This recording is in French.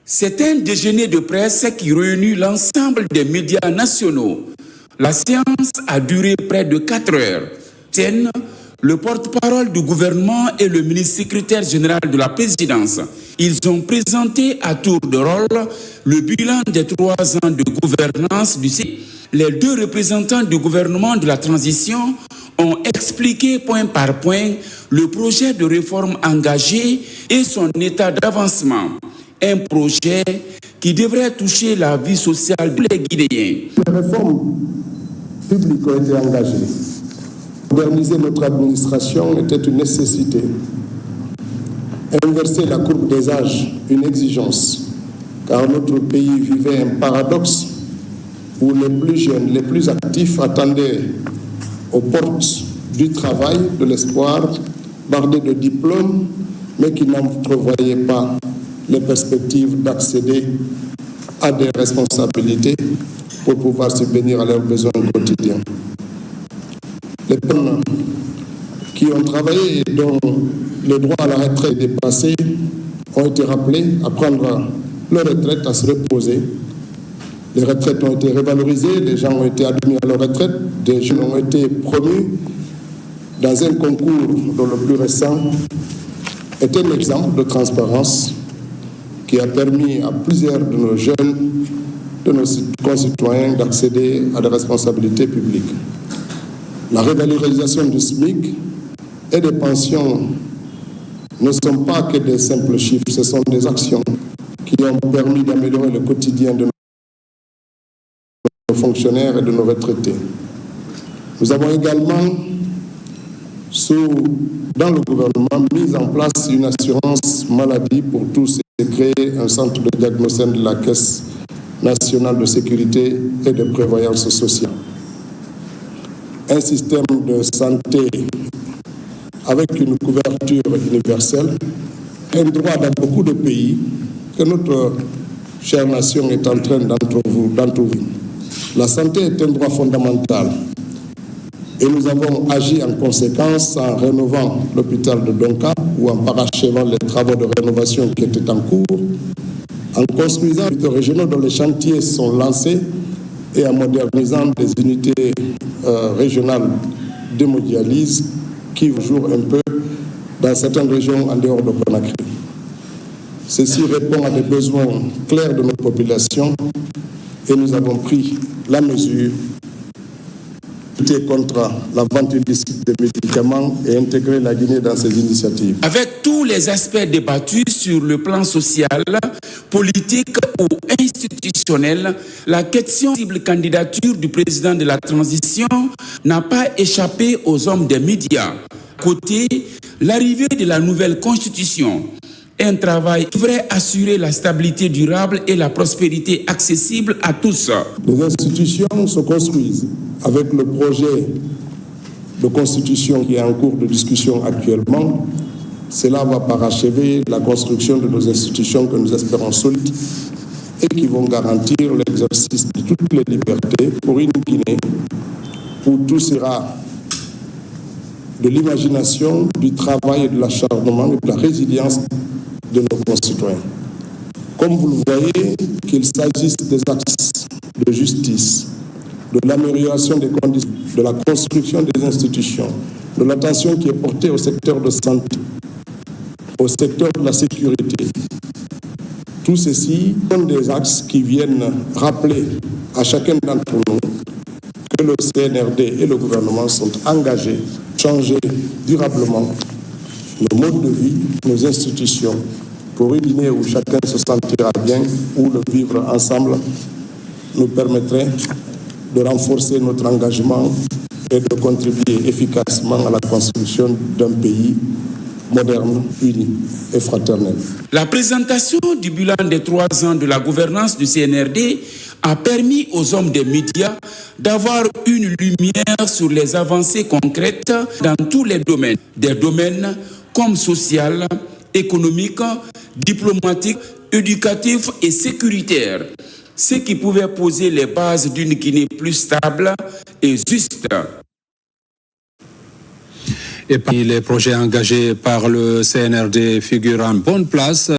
C'est un déjeuner de presse qui réunit l'ensemble des médias nationaux. La séance a duré près de 4 heures. Tiennent le porte-parole du gouvernement et le ministre secrétaire général de la présidence. Ils ont présenté à tour de rôle le bilan des 3 ans de gouvernance du CNRD. Les 2 représentants du gouvernement de la transition ont expliqué point par point le projet de réforme engagé et son état d'avancement. Un projet qui devrait toucher la vie sociale des Guinéens. Les réformes publiques ont été engagées. Moderniser notre administration était une nécessité. Inverser la courbe des âges, une exigence, car notre pays vivait un paradoxe où les plus jeunes, les plus actifs attendaient aux portes du travail, de l'espoir, bardés de diplômes, mais qui n'entrevoyaient pas les perspectives d'accéder à des responsabilités pour pouvoir subvenir à leurs besoins quotidiens. Les personnes qui ont travaillé et dont le droit à la retraite est dépassé ont été rappelés à prendre leur retraite, à se reposer. Les retraites ont été revalorisées, les gens ont été admis à leur retraite, des jeunes ont été promus dans un concours dont le plus récent est un exemple de transparence qui a permis à plusieurs de nos jeunes, de nos concitoyens d'accéder à des responsabilités publiques. La revalorisation du SMIC et des pensions ne sont pas que des simples chiffres, ce sont des actions qui ont permis d'améliorer le quotidien de nos fonctionnaires et de nos retraités. Nous avons également, dans le gouvernement, mis en place une assurance maladie pour tous et créé un centre de diagnostic de la Caisse nationale de sécurité et de prévoyance sociale. Un système de santé avec une couverture universelle, un droit dans beaucoup de pays que notre chère nation est en train d'entrouvrir. La santé est un droit fondamental et nous avons agi en conséquence en rénovant l'hôpital de Donka ou en parachevant les travaux de rénovation qui étaient en cours, en construisant des hôpitaux régionaux dont les chantiers sont lancés et en modernisant des unités régionales d'hémodialyse qui jouent un peu dans certaines régions en dehors de Conakry. Ceci répond à des besoins clairs de nos populations et nous avons pris la mesure de lutter contre la vente illicite de médicaments et intégrer la Guinée dans ces initiatives. Avec tous les aspects débattus sur le plan social, politique ou institutionnel, la question de candidature du président de la transition n'a pas échappé aux hommes des médias. Côté, l'arrivée de la nouvelle constitution, un travail qui devrait assurer la stabilité durable et la prospérité accessible à tous. Les institutions se construisent avec le projet de constitution qui est en cours de discussion actuellement. Cela va parachever la construction de nos institutions que nous espérons solides et qui vont garantir l'exercice de toutes les libertés pour une Guinée où tout sera de l'imagination, du travail et de l'acharnement et de la résilience de nos concitoyens. Comme vous le voyez, qu'il s'agisse des axes de justice, de l'amélioration des conditions, de la construction des institutions, de l'attention qui est portée au secteur de santé, au secteur de la sécurité. Tout ceci sont des axes qui viennent rappeler à chacun d'entre nous que le CNRD et le gouvernement sont engagés à changer durablement nos modes de vie, nos institutions, pour une Guinée où chacun se sentira bien, où le vivre ensemble nous permettrait de renforcer notre engagement et de contribuer efficacement à la construction d'un pays moderne, uni et fraternel. La présentation du bilan des 3 ans de la gouvernance du CNRD a permis aux hommes des médias d'avoir une lumière sur les avancées concrètes dans tous les domaines. Des domaines comme social, économique, diplomatique, éducatif et sécuritaire. Ce qui pouvait poser les bases d'une Guinée plus stable et juste. Et parmi les projets engagés par le CNRD figurent en bonne place